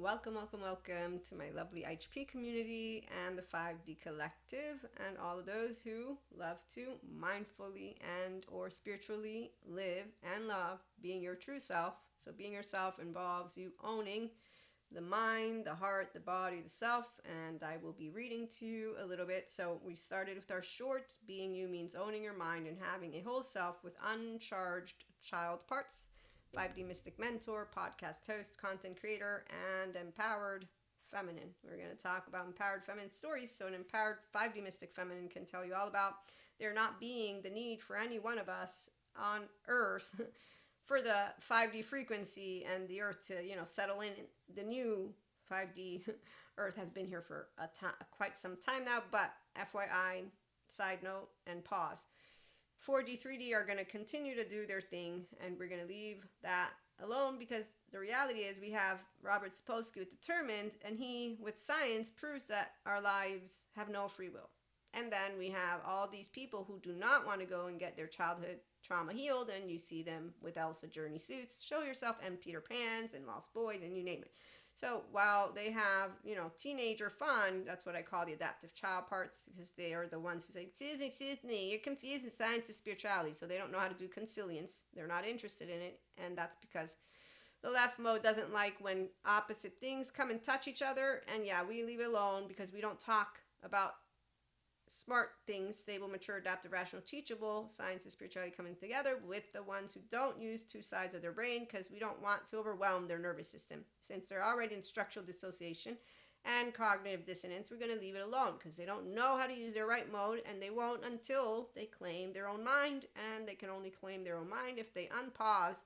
Welcome, welcome, welcome to my lovely HP community and the 5D collective and all of those who love to mindfully and or spiritually live and love being your true self. So being yourself involves you owning the mind, the heart, the body, the self, and I will be reading to you a little bit. So we started with our short being you means owning your mind and having a whole self with uncharged child parts. 5D Mystic Mentor, podcast host, content creator, and empowered feminine. We're going to talk about empowered feminine stories. So, an empowered 5D Mystic Feminine can tell you all about there not being the need for any one of us on Earth for the 5D frequency and the Earth to, settle in. The new 5D Earth has been here for quite some time now, but FYI, side note, and pause. 4D, 3D are going to continue to do their thing, and we're going to leave that alone because the reality is we have Robert Sapolsky determined, and he, with science, proves that our lives have no free will. And then we have all these people who do not want to go and get their childhood trauma healed, and you see them with Elsa Journey suits, Show Yourself, and Peter Pans, and Lost Boys, and you name it. So while they have, teenager fun, that's what I call the adaptive child parts, because they are the ones who say, excuse me, you're confusing science and spirituality. So they don't know how to do consilience. They're not interested in it. And that's because the left mode doesn't like when opposite things come and touch each other. And yeah, we leave it alone because we don't talk about smart things, stable, mature, adaptive, rational, teachable, science and spirituality coming together with the ones who don't use two sides of their brain because we don't want to overwhelm their nervous system. Since they're already in structural dissociation and cognitive dissonance, we're going to leave it alone because they don't know how to use their right mode, and they won't until they claim their own mind, and they can only claim their own mind if they unpause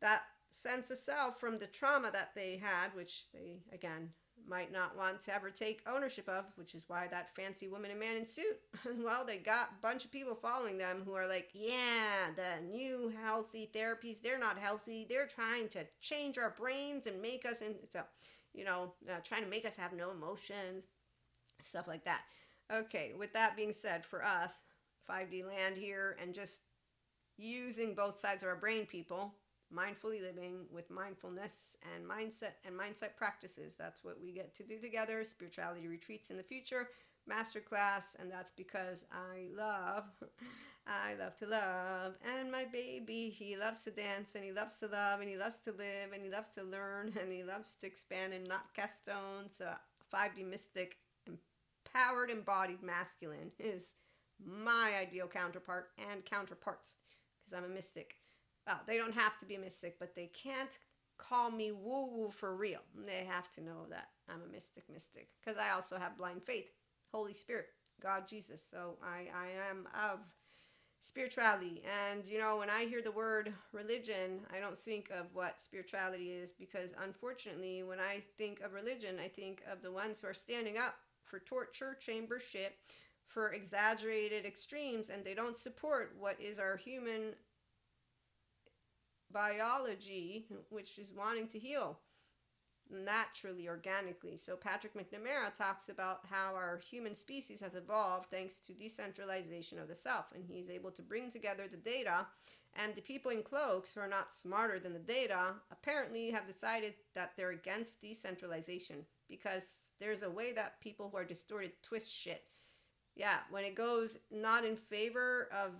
that sense of self from the trauma that they had, which they, again, might not want to ever take ownership of, which is why that fancy woman and man in suit, well, they got a bunch of people following them who are like, yeah, the new healthy therapies, they're not healthy. They're trying to change our brains and make us into, trying to make us have no emotions, stuff like that. Okay, with that being said, for us, 5D land here and just using both sides of our brain, people, mindfully living with mindfulness and mindset practices. That's what we get to do together. Spirituality retreats in the future, masterclass, and that's because I love to love. And my baby, he loves to dance, and he loves to love, and he loves to live, and he loves to learn, and he loves to expand and not cast stones. 5D mystic, empowered, embodied masculine is my ideal counterpart and counterparts because I'm a mystic. Well, they don't have to be a mystic, but they can't call me woo-woo for real. They have to know that I'm a mystic, because I also have blind faith, Holy Spirit, God, Jesus. So I am of spirituality. And, when I hear the word religion, I don't think of what spirituality is because, unfortunately, when I think of religion, I think of the ones who are standing up for torture chamber shit, for exaggerated extremes, and they don't support what is our human biology, which is wanting to heal naturally, organically. So Patrick McNamara talks about how our human species has evolved thanks to decentralization of the self, and he's able to bring together the data, and the people in cloaks who are not smarter than the data apparently have decided that they're against decentralization because there's a way that people who are distorted twist shit. Yeah, when it goes not in favor of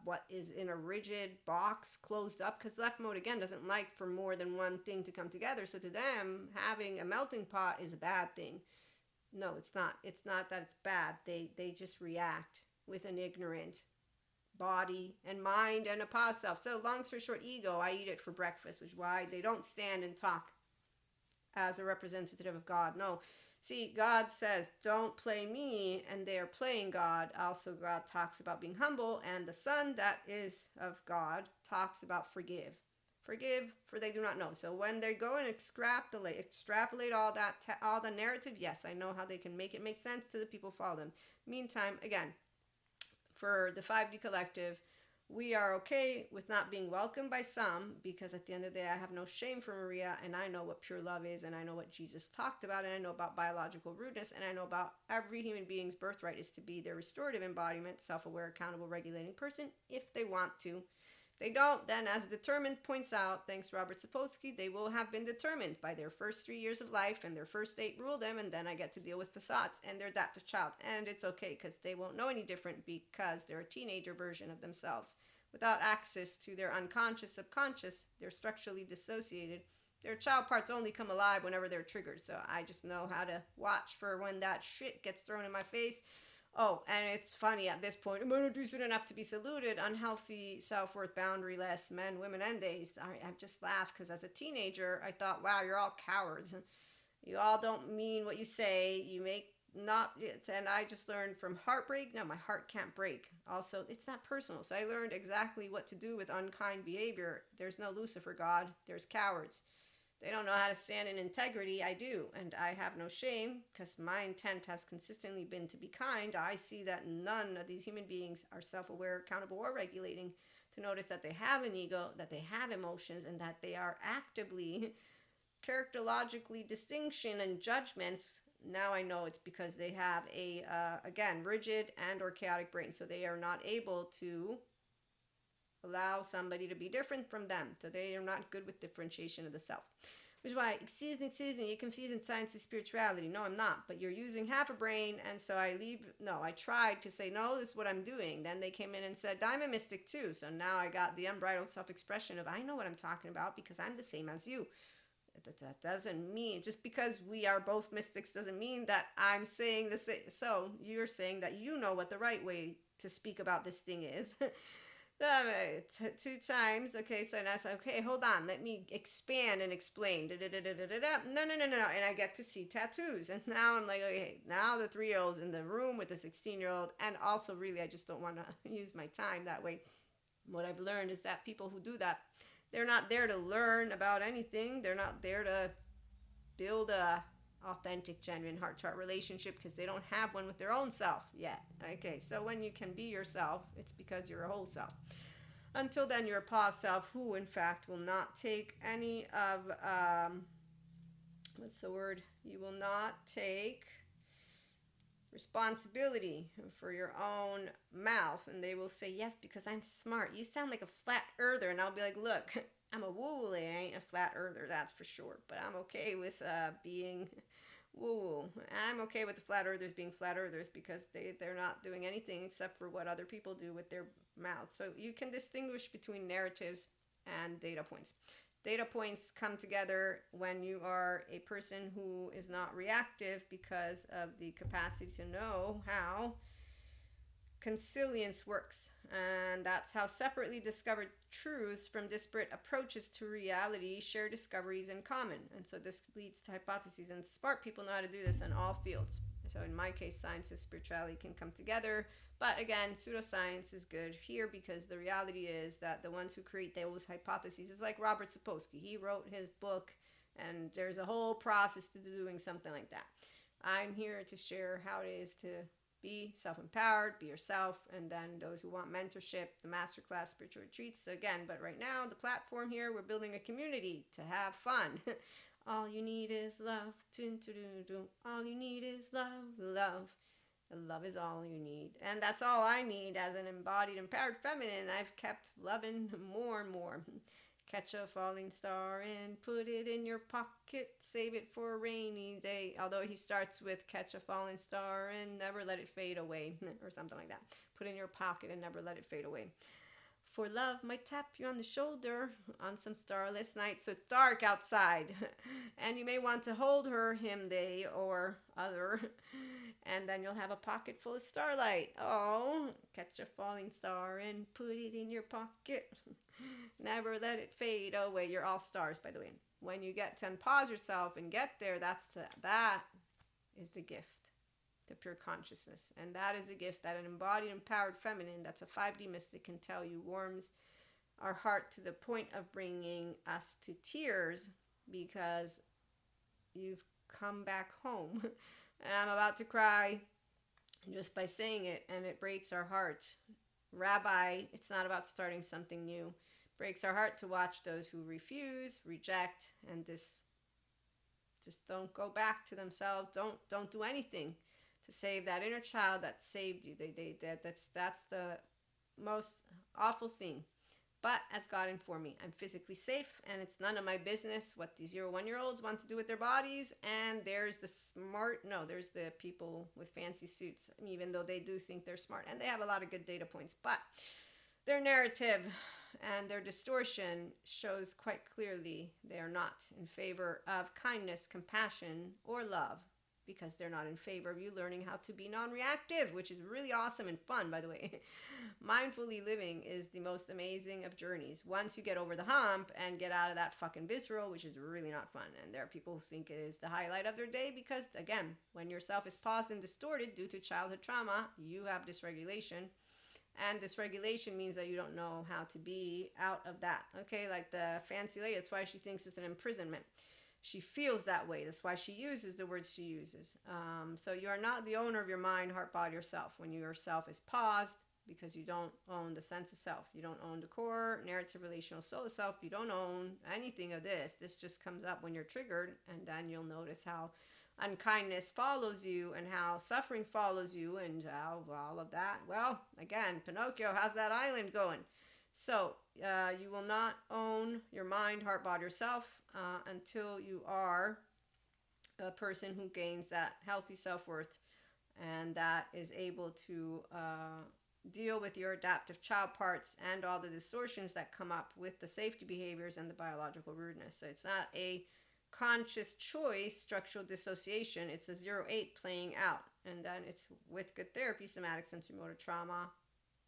what is in a rigid box closed up, because left mode, again, doesn't like for more than one thing to come together. So to them, having a melting pot is a bad thing. No, it's not. It's not that it's bad. They just react with an ignorant body and mind and a past self. So long story short, ego, I eat it for breakfast, which is why they don't stand and talk as a representative of God. No. See, God says, don't play me, and they are playing God. Also, God talks about being humble, and the Son that is of God talks about forgive. Forgive, for they do not know. So when they go and extrapolate all that, all the narrative, yes, I know how they can make it make sense to the people who follow them. Meantime, again, for the 5D collective, we are okay with not being welcomed by some because at the end of the day, I have no shame for Maria, and I know what pure love is, and I know what Jesus talked about, and I know about biological rudeness, and I know about every human being's birthright is to be their restorative embodiment, self-aware, accountable, regulating person if they want to They don't, then as Determined points out, thanks Robert Sapolsky, they will have been determined by their first 3 years of life, and their first date ruled them, and then I get to deal with facades and their adaptive child. And it's okay because they won't know any different because they're a teenager version of themselves. Without access to their unconscious subconscious, they're structurally dissociated. Their child parts only come alive whenever they're triggered. So I just know how to watch for when that shit gets thrown in my face. Oh, and it's funny at this point. I'm not decent enough to be saluted. Unhealthy, self-worth, boundaryless men, women, and days. I just laughed because as a teenager, I thought, wow, you're all cowards. You all don't mean what you say. You make not it. And I just learned from heartbreak. No, my heart can't break. Also, it's not personal. So I learned exactly what to do with unkind behavior. There's no Lucifer God. There's cowards. They don't know how to stand in integrity. I do. And I have no shame because my intent has consistently been to be kind. I see that none of these human beings are self-aware, accountable, or regulating to notice that they have an ego, that they have emotions, and that they are actively characterologically distinction and judgments. Now I know it's because they have a, again, rigid and or chaotic brain. So they are not able to allow somebody to be different from them. So they are not good with differentiation of the self. Which is why, excuse me, you're confusing science and spirituality. No, I'm not. But you're using half a brain, and so I tried to say, no, this is what I'm doing. Then they came in and said, I'm a mystic too. So now I got the unbridled self-expression of, I know what I'm talking about because I'm the same as you. That doesn't mean, just because we are both mystics doesn't mean that I'm saying the same. So you're saying that you know what the right way to speak about this thing is. 2 times. Okay, so now I said, okay, hold on, let me expand and explain. No. And I get to see tattoos. And now I'm like, okay, now the 3-year-old's in the room with the 16-year-old. And also, really, I just don't want to use my time that way. What I've learned is that people who do that, they're not there to learn about anything. They're not there to build a authentic, genuine heart-to-heart relationship because they don't have one with their own self yet. Okay, so when you can be yourself, it's because you're a whole self. Until then, you're a pause self who, in fact, will not take any of, what's the word? You will not take responsibility for your own mouth. And they will say, yes, because I'm smart. You sound like a flat earther. And I'll be like, look, I'm a woo-woo. I ain't a flat earther, that's for sure. But I'm okay with being woo-woo. I'm okay with the flat earthers being flat earthers because they're not doing anything except for what other people do with their mouths. So you can distinguish between narratives and data points. Data points come together when you are a person who is not reactive because of the capacity to know how consilience works. And that's how separately discovered truths from disparate approaches to reality share discoveries in common. And so this leads to hypotheses. And smart people know how to do this in all fields. So in my case, science and spirituality can come together. But again, pseudoscience is good here because the reality is that the ones who create those hypotheses is like Robert Sapolsky. He wrote his book, and there's a whole process to doing something like that. I'm here to share how it is to be self-empowered, be yourself, and then those who want mentorship, the masterclass, spiritual retreats. So again, but right now, the platform here, we're building a community to have fun. All you need is love. All you need is love. Love is all you need. And that's all I need as an embodied, empowered feminine. I've kept loving more and more. Catch a falling star and put it in your pocket. Save it for a rainy day. Although he starts with catch a falling star and never let it fade away. Or something like that. Put it in your pocket and never let it fade away. For love might tap you on the shoulder on some starless night. So it's dark outside. And you may want to hold her, him, they, or other. And then you'll have a pocket full of starlight. Oh, catch a falling star and put it in your pocket. Never let it fade away. You're all stars, by the way. When you get to unpause yourself and get there, that is the gift. The pure consciousness. And that is a gift that an embodied, empowered feminine, that's a 5D mystic, can tell you warms our heart to the point of bringing us to tears because you've come back home. And I'm about to cry just by saying it, and it breaks our heart. Rabbi, it's not about starting something new. It breaks our heart to watch those who refuse, reject, and just don't go back to themselves. Don't do anything to save that inner child that saved you. That's the most awful thing. But as God informed me, I'm physically safe and it's none of my business what these 0 1 year olds want to do with their bodies. And there's the smart, no, there's the people with fancy suits, even though they do think they're smart and they have a lot of good data points. But their narrative and their distortion shows quite clearly they are not in favor of kindness, compassion, or love, because they're not in favor of you learning how to be non-reactive, which is really awesome and fun, by the way. Mindfully living is the most amazing of journeys. Once you get over the hump and get out of that fucking visceral, which is really not fun. And there are people who think it is the highlight of their day because, again, when your self is paused and distorted due to childhood trauma, you have dysregulation. And dysregulation means that you don't know how to be out of that. Okay, like the fancy lady, that's why she thinks it's an imprisonment. She feels that way. That's why she uses the words she uses. So you are not the owner of your mind, heart, body, or self. When your self is paused, because you don't own the sense of self. You don't own the core, narrative, relational, soul self. You don't own anything of this. This just comes up when you're triggered, and then you'll notice how unkindness follows you and how suffering follows you and how all of that. Well, again, Pinocchio, how's that island going? So you will not own your mind, heart, body, or self until you are a person who gains that healthy self-worth and that is able to deal with your adaptive child parts and all the distortions that come up with the safety behaviors and the biological rudeness. So it's not a conscious choice, structural dissociation. It's a 0-8 playing out. And then it's with good therapy, somatic sensory motor trauma,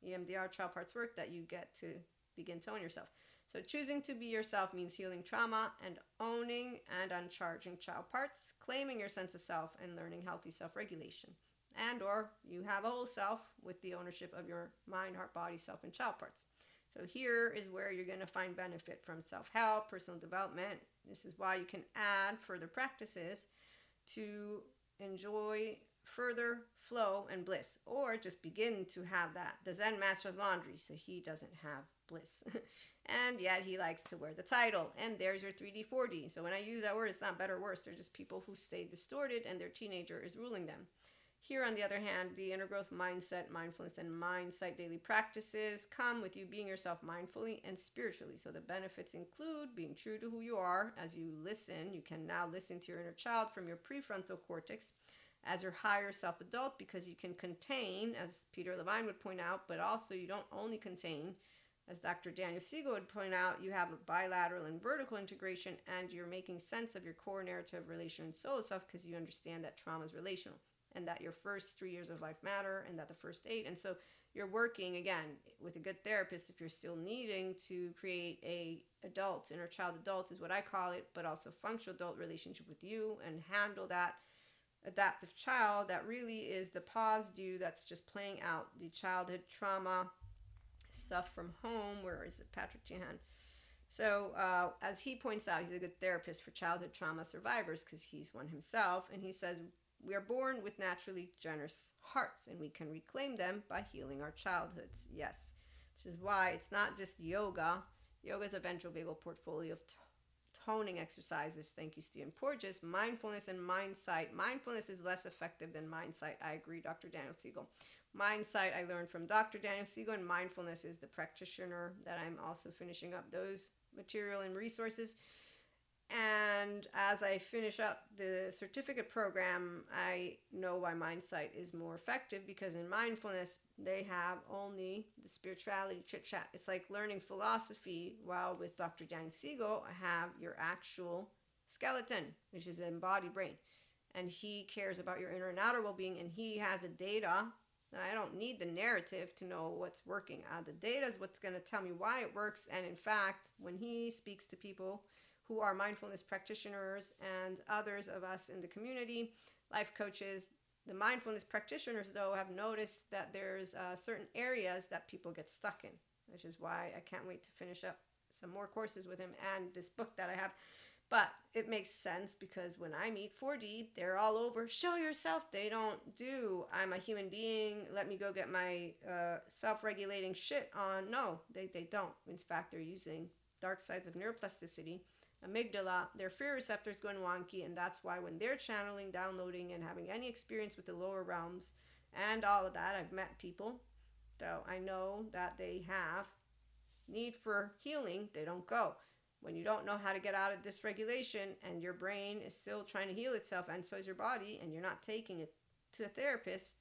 EMDR, child parts work, that you get to begin to own yourself. So choosing to be yourself means healing trauma and owning and uncharging child parts, claiming your sense of self and learning healthy self-regulation. And or you have a whole self with the ownership of your mind, heart, body, self, and child parts. So here is where you're going to find benefit from self-help, personal development. This is why you can add further practices to enjoy further flow and bliss, or just begin to have that. The Zen master's laundry, so he doesn't have bliss. And yet he likes to wear the title. And there's your 3D, 4D. So when I use that word, it's not better or worse. They're just people who stay distorted and their teenager is ruling them. Here, on the other hand, the inner growth mindset, mindfulness, and mindsight daily practices come with you being yourself mindfully and spiritually. So the benefits include being true to who you are. As you listen, you can now listen to your inner child from your prefrontal cortex as your higher self-adult, because you can contain, as Peter Levine would point out, but also you don't only contain. As Dr. Daniel Siegel would point out, you have a bilateral and vertical integration, and you're making sense of your core narrative, relation, and soul self, because you understand that trauma is relational, and that your first 3 years of life matter, and that the first 8. And so you're working, again, with a good therapist if you're still needing to create a adult, inner child adult is what I call it, but also functional adult relationship with you, and handle that adaptive child that really is the paused you that's just playing out the childhood trauma stuff from home. Where is it? Patrick Jehan. So as he points out, he's a good therapist for childhood trauma survivors because he's one himself. And he says, we are born with naturally generous hearts and we can reclaim them by healing our childhoods. Yes, which is why it's not just yoga. Yoga is a ventral vagal portfolio of toning exercises. Thank you, Stephen Porges. Mindfulness and mindsight. Mindfulness is less effective than mindsight. I agree, Dr. Daniel Siegel. Mindsight I learned from Dr. Daniel Siegel, and mindfulness is the practitioner that I'm also finishing up those material and resources. And as I finish up the certificate program, I know why mindsight is more effective, because in mindfulness, they have only the spirituality chit chat. It's like learning philosophy, while with Dr. Daniel Siegel, I have your actual skeleton, which is an embodied brain. And he cares about your inner and outer well-being, and he has a data. I don't need the narrative to know what's working. The data is what's going to tell me why it works. And in fact, when he speaks to people who are mindfulness practitioners and others of us in the community, life coaches, the mindfulness practitioners, though, have noticed that there's certain areas that people get stuck in, which is why I can't wait to finish up some more courses with him and this book that I have. But it makes sense, because when I meet 4D, they're all over, show yourself. They don't do, I'm a human being, let me go get my self-regulating shit on. No, they don't. In fact, they're using dark sides of neuroplasticity, amygdala, their fear receptors going wonky, and that's why when they're channeling, downloading, and having any experience with the lower realms and all of that, I've met people, so I know that they have need for healing, they don't go. When you don't know how to get out of dysregulation and your brain is still trying to heal itself, and so is your body, and you're not taking it to a therapist,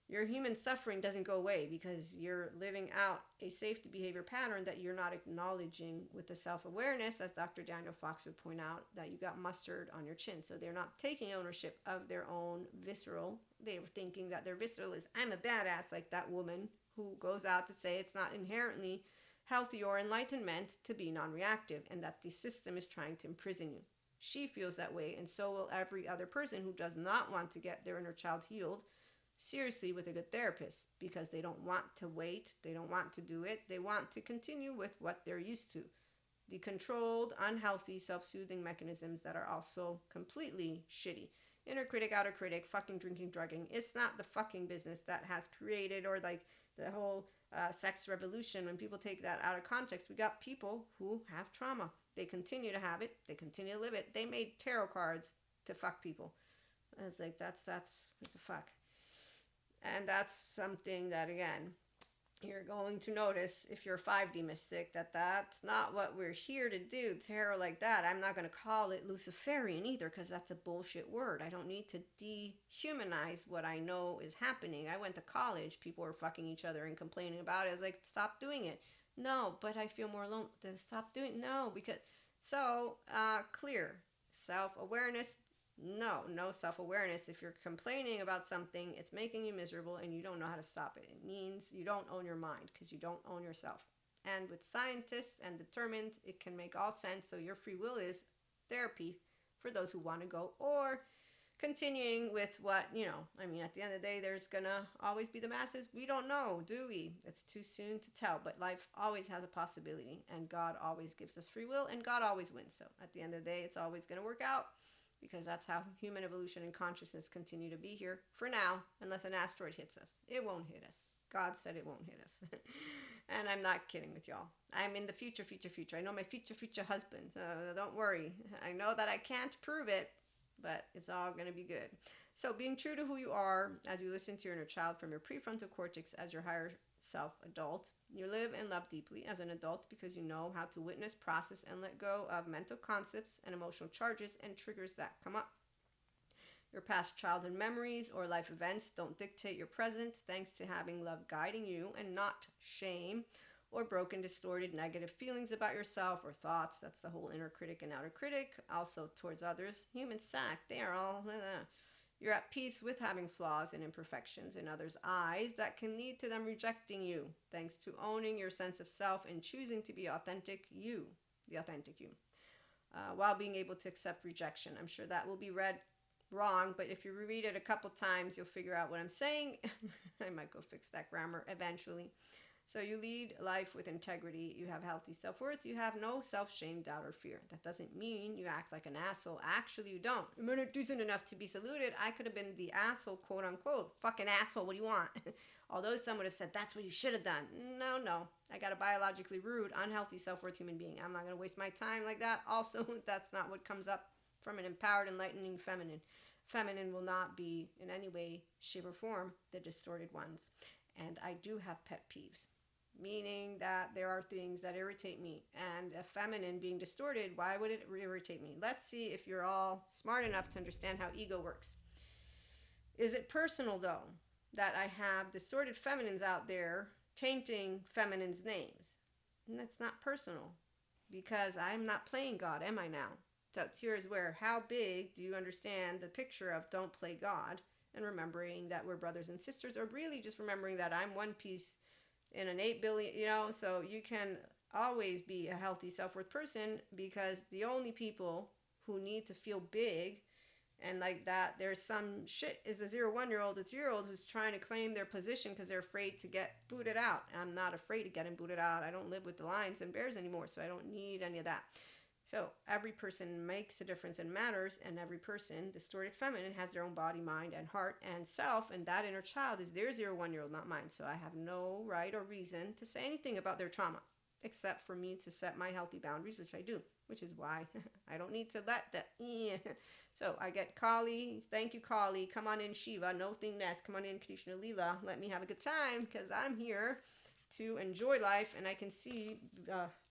your human suffering doesn't go away because you're living out a safety behavior pattern that you're not acknowledging with the self-awareness, as Dr. Daniel Fox would point out, that you got mustard on your chin. So they're not taking ownership of their own visceral. They were thinking that their visceral is, I'm a badass, like that woman who goes out to say it's not inherently healthy or enlightenment to be non-reactive, and that the system is trying to imprison you. She feels that way, and so will every other person who does not want to get their inner child healed seriously with a good therapist, because they don't want to wait, they don't want to do it, they want to continue with what they're used to. The controlled, unhealthy, self-soothing mechanisms that are also completely shitty. Inner critic, outer critic, fucking drinking, drugging. It's not the fucking business that has created, or like the whole sex revolution. When people take that out of context, we got people who have trauma. They continue to have it. They continue to live it. They made tarot cards to fuck people. It's like, that's what the fuck. And that's something that, again, you're going to notice if you're a 5D mystic, that's not what we're here to do. Tarot like that, I'm not going to call it Luciferian either, because that's a bullshit word. I don't need to dehumanize what I know is happening. I went to college, people were fucking each other and complaining about it. I was like, stop doing it. No, but I feel more alone. Then stop doing it. No, because, so, clear. Self-awareness. No self-awareness. If you're complaining about something, it's making you miserable and you don't know how to stop it. It means you don't own your mind because you don't own yourself. And with scientists and determined, it can make all sense. So your free will is therapy for those who want to go, or continuing with what, I mean, at the end of the day, there's gonna always be the masses. We don't know, do we? It's too soon to tell, but life always has a possibility, and God always gives us free will, and God always wins. So at the end of the day, it's always gonna work out, because that's how human evolution and consciousness continue to be here for now, unless an asteroid hits us. It won't hit us. God said it won't hit us. And I'm not kidding with y'all. I'm in the future. I know my future husband. Don't worry. I know that I can't prove it, but it's all going to be good. So being true to who you are as you listen to your inner child from your prefrontal cortex as your higher self adult. You live and love deeply as an adult because you know how to witness, process, and let go of mental concepts and emotional charges and triggers that come up. Your past childhood memories or life events don't dictate your present, thanks to having love guiding you and not shame or broken, distorted, negative feelings about yourself or thoughts. That's the whole inner critic and outer critic. Also towards others. Humans suck. They are all... You're at peace with having flaws and imperfections in others' eyes that can lead to them rejecting you, thanks to owning your sense of self and choosing to be authentic you, the authentic you, while being able to accept rejection. I'm sure that will be read wrong, but if you reread it a couple times, you'll figure out what I'm saying. I might go fix that grammar eventually. So you lead life with integrity. You have healthy self-worth. You have no self-shame, doubt, or fear. That doesn't mean you act like an asshole. Actually, you don't. I'm not decent enough to be saluted. I could have been the asshole, quote unquote. Fucking asshole, what do you want? Although some would have said, that's what you should have done. No. I got a biologically rude, unhealthy self-worth human being. I'm not going to waste my time like that. Also, that's not what comes up from an empowered, enlightening feminine. Feminine will not be in any way, shape, or form the distorted ones. And I do have pet peeves, meaning that there are things that irritate me. And a feminine being distorted, why would it irritate me? Let's see if you're all smart enough to understand how ego works. Is it personal, though, that I have distorted feminines out there tainting feminines' names? And that's not personal, because I'm not playing God, am I now? So here's where, how big do you understand the picture of don't play God, and remembering that we're brothers and sisters, or really just remembering that I'm one piece in an 8 billion, so you can always be a healthy self-worth person, because the only people who need to feel big and like that, there's some shit, is a 0-1-year-old, a 3-year-old who's trying to claim their position because they're afraid to get booted out. I'm not afraid of getting booted out. I don't live with the lions and bears anymore, so I don't need any of that. So every person makes a difference and matters, and every person, distorted feminine, has their own body, mind, and heart and self, and that inner child is their 0-1-year-old, not mine. So I have no right or reason to say anything about their trauma, except for me to set my healthy boundaries, which I do, which is why I don't need to let that... So I get Kali, thank you Kali, come on in Shiva, no thingness, come on in Krishna Lila, let me have a good time, because I'm here to enjoy life, and I can see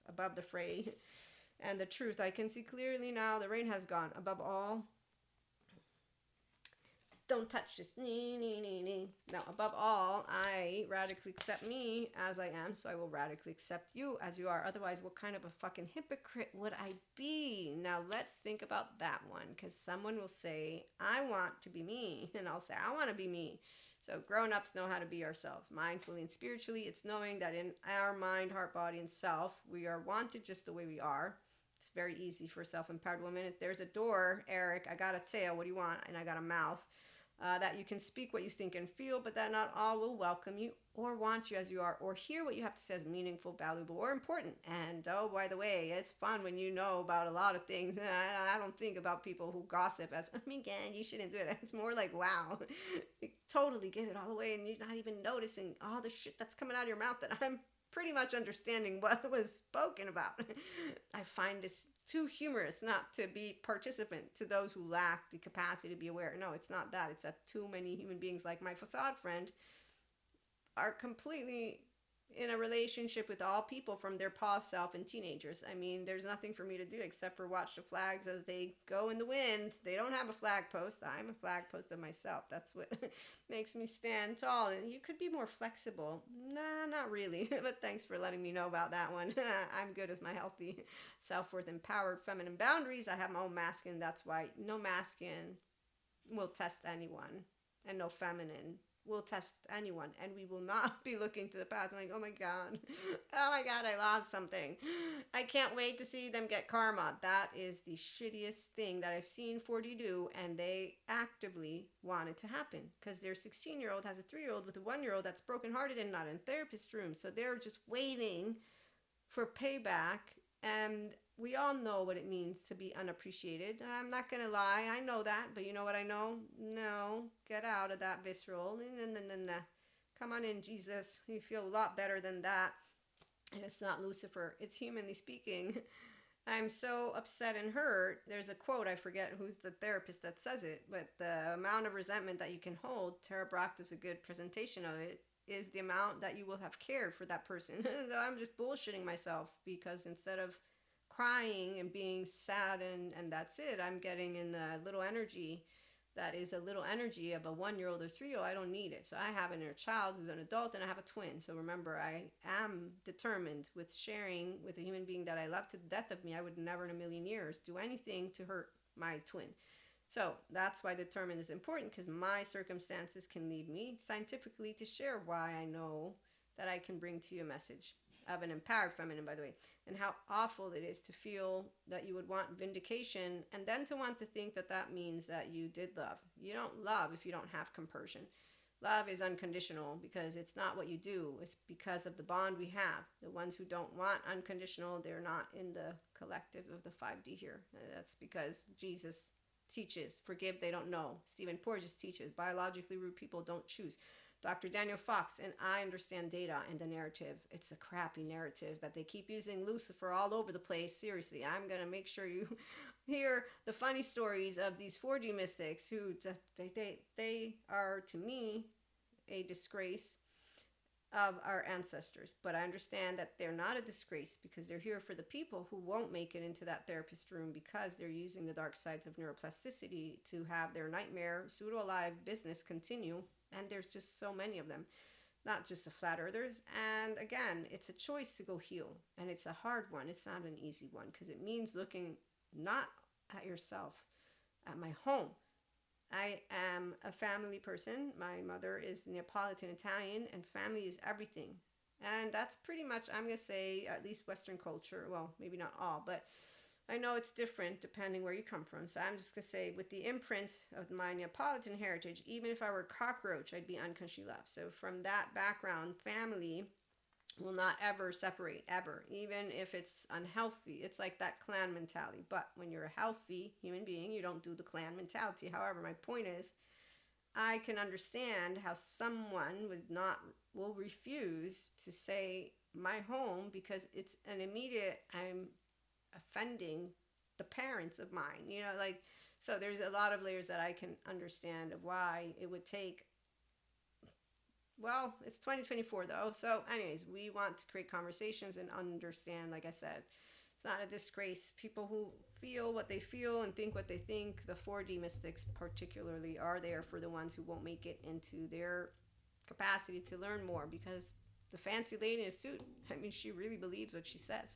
above the fray and the truth. I can see clearly now. The rain has gone. Above all, don't touch this. Now, above all, I radically accept me as I am, so I will radically accept you as you are. Otherwise, what kind of a fucking hypocrite would I be? Now, let's think about that one, because someone will say, I want to be me, and I'll say, I want to be me. So grown-ups know how to be ourselves, mindfully and spiritually. It's knowing that in our mind, heart, body, and self, we are wanted just the way we are. It's very easy for a self-empowered woman. If there's a door, Eric, I got a tail, what do you want? And I got a mouth. That you can speak what you think and feel, but that not all will welcome you or want you as you are, or hear what you have to say as meaningful, valuable, or important. And oh, by the way, it's fun when you know about a lot of things. I don't think about people who gossip as, oh my God, you shouldn't do it. It's more like, wow, you totally give it all away and you're not even noticing all the shit that's coming out of your mouth that I'm pretty much understanding what was spoken about. I find this too humorous not to be participant to those who lack the capacity to be aware. No, it's not that. It's that too many human beings like my facade friend are completely in a relationship with all people from their past self and teenagers. I mean, there's nothing for me to do except for watch the flags as they go in the wind. They don't have a flag post. I'm a flag post of myself. That's what makes me stand tall. And you could be more flexible. Nah, not really. But thanks for letting me know about that one. I'm good with my healthy self-worth, empowered feminine boundaries. I have my own masculine. That's why no masculine will test anyone, and no feminine will test anyone, and we will not be looking to the past like, oh my god, I lost something, I can't wait to see them get karma. That is the shittiest thing that I've seen 4D do, and they actively want it to happen because their 16-year-old has a 3-year-old with a 1-year-old that's brokenhearted and not in therapist room, so they're just waiting for payback. And we all know what it means to be unappreciated. I'm not going to lie. I know that. But you know what I know? No. Get out of that visceral. Come on in, Jesus. You feel a lot better than that. And it's not Lucifer. It's humanly speaking. I'm so upset and hurt. There's a quote. I forget who's the therapist that says it. But the amount of resentment that you can hold, Tara Brach does a good presentation of it, is the amount that you will have cared for that person. I'm just bullshitting myself because instead of crying and being sad and that's it, I'm getting in the little energy that is a little energy of a 1-year-old or 3-year-old. I don't need it. So I have an inner child who's an adult, and I have a twin. So remember, I am determined with sharing with a human being that I love to the death of me. I would never in a million years do anything to hurt my twin. So that's why determined is important, because my circumstances can lead me scientifically to share why I know that I can bring to you a message of an empowered feminine, by the way, and how awful it is to feel that you would want vindication and then to want to think that that means that you did love. You don't love if you don't have compersion. Love is unconditional because it's not what you do. It's because of the bond we have. The ones who don't want unconditional, they're not in the collective of the 5D here. That's because Jesus teaches, forgive, they don't know. Stephen Porges teaches, biologically rude people don't choose. Dr. Daniel Fox, and I understand data and the narrative. It's a crappy narrative that they keep using Lucifer all over the place. Seriously, I'm going to make sure you hear the funny stories of these 4D mystics who, they are, to me, a disgrace of our ancestors. But I understand that they're not a disgrace because they're here for the people who won't make it into that therapist room because they're using the dark sides of neuroplasticity to have their nightmare pseudo-alive business continue. And there's just so many of them, not just the flat earthers. And again, it's a choice to go heal. And it's a hard one. It's not an easy one because it means looking not at yourself, at my home. I am a family person. My mother is Neapolitan Italian, and family is everything. And that's pretty much, I'm going to say, at least Western culture. Well, maybe not all, but I know it's different depending where you come from. So I'm just going to say, with the imprint of my Neapolitan heritage, even if I were a cockroach, I'd be unconditionally loved. So from that background, family will not ever separate, ever, even if it's unhealthy. It's like that clan mentality. But when you're a healthy human being, you don't do the clan mentality. However, my point is, I can understand how someone will refuse to say my home because it's an immediate, I'm offending the parents of mine, so there's a lot of layers that I can understand of why it would take well, it's 2024 though. So, anyways, we want to create conversations and understand, like I said, it's not a disgrace. People who feel what they feel and think what they think, the 4D mystics particularly, are there for the ones who won't make it into their capacity to learn more, because the fancy lady in a suit, I mean, she really believes what she says.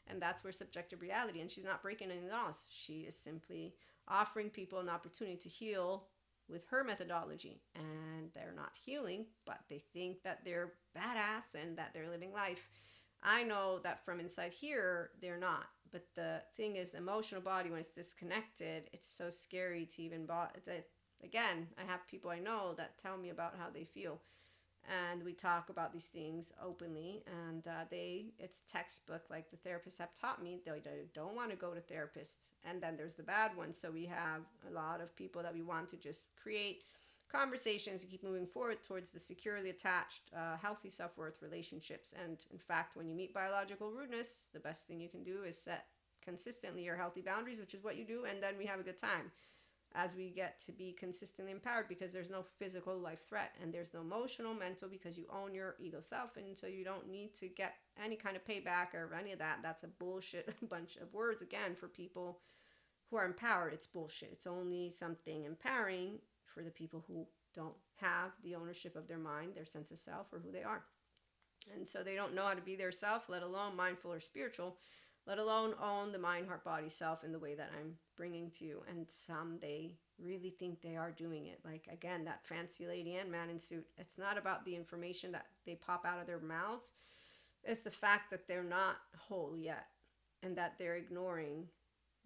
And that's where subjective reality, and she's not breaking any laws. She is simply offering people an opportunity to heal with her methodology. And they're not healing, but they think that they're badass and that they're living life. I know that from inside here, they're not. But the thing is, emotional body, when it's disconnected, it's so scary to even again, I have people I know that tell me about how they feel, and we talk about these things openly, and it's textbook, like the therapists have taught me. They don't want to go to therapists, and then there's the bad ones. So we have a lot of people that we want to just create conversations and keep moving forward towards the securely attached, healthy self-worth relationships. And in fact, when you meet biological rudeness, the best thing you can do is set consistently your healthy boundaries, which is what you do, and then we have a good time as we get to be consistently empowered, because there's no physical life threat, and there's no emotional, mental, because you own your ego self, and so you don't need to get any kind of payback or any of that. That's a bullshit bunch of words, again, for people who are empowered. It's bullshit. It's only something empowering for the people who don't have the ownership of their mind, their sense of self, or who they are. And so they don't know how to be their self, let alone mindful or spiritual, let alone own the mind, heart, body, self in the way that I'm bringing to you. And some, they really think they are doing it. Like, again, that fancy lady and man in suit. It's not about the information that they pop out of their mouths. It's the fact that they're not whole yet, and that they're ignoring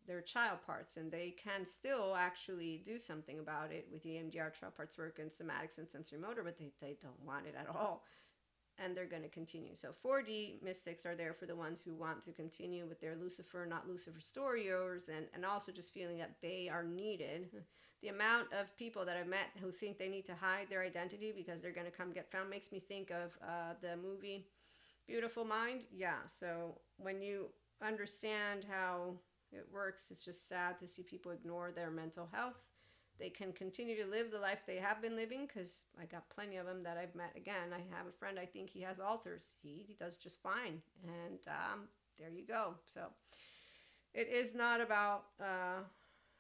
their child parts, and they can still actually do something about it with the EMDR child parts work and somatics and sensory motor, but they don't want it at all. And they're going to continue. So 4D mystics are there for the ones who want to continue with their Lucifer, not Lucifer stories, and also just feeling that they are needed. The amount of people that I've met who think they need to hide their identity because they're going to come get found makes me think of the movie Beautiful Mind. Yeah, so when you understand how it works, it's just sad to see people ignore their mental health. They can continue to live the life they have been living, because I got plenty of them that I've met. Again, I have a friend, I think he has alters. He does just fine. And there you go. So it is not about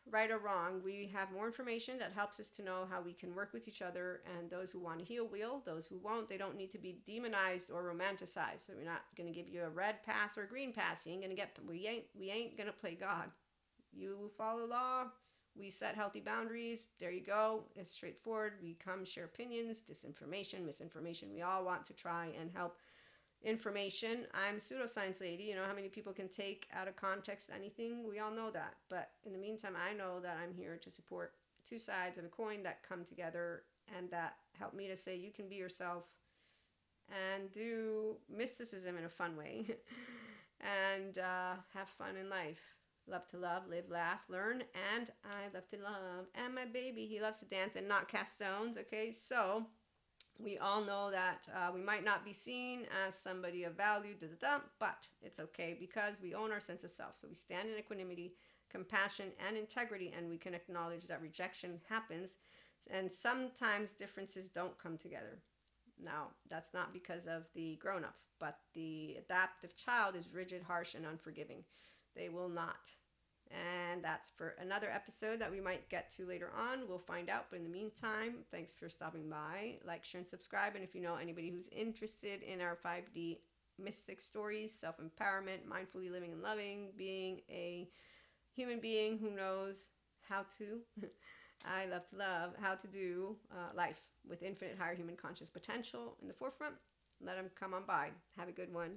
right or wrong. We have more information that helps us to know how we can work with each other. And those who want to heal will. Those who won't, they don't need to be demonized or romanticized. So we're not going to give you a red pass or a green pass. You ain't going to get, we ain't going to play God. You follow law. We set healthy boundaries. There you go. It's straightforward. We come share opinions, disinformation, misinformation. We all want to try and help information. I'm a pseudoscience lady. You know how many people can take out of context anything? We all know that. But in the meantime, I know that I'm here to support two sides of a coin that come together, and that help me to say you can be yourself and do mysticism in a fun way and have fun in life. Love to love, live, laugh, learn, and I love to love. And my baby, he loves to dance and not cast stones, okay? So we all know that we might not be seen as somebody of value, but it's okay, because we own our sense of self. So we stand in equanimity, compassion, and integrity, and we can acknowledge that rejection happens, and sometimes differences don't come together. Now, that's not because of the grown-ups, but the adaptive child is rigid, harsh, and unforgiving. They will not. And that's for another episode that we might get to later on. We'll find out. But in the meantime, thanks for stopping by. Like, share, and subscribe. And if you know anybody who's interested in our 5D mystic stories, self-empowerment, mindfully living and loving, being a human being who knows how to, I love to love, how to do life with infinite higher human conscious potential in the forefront, let them come on by. Have a good one.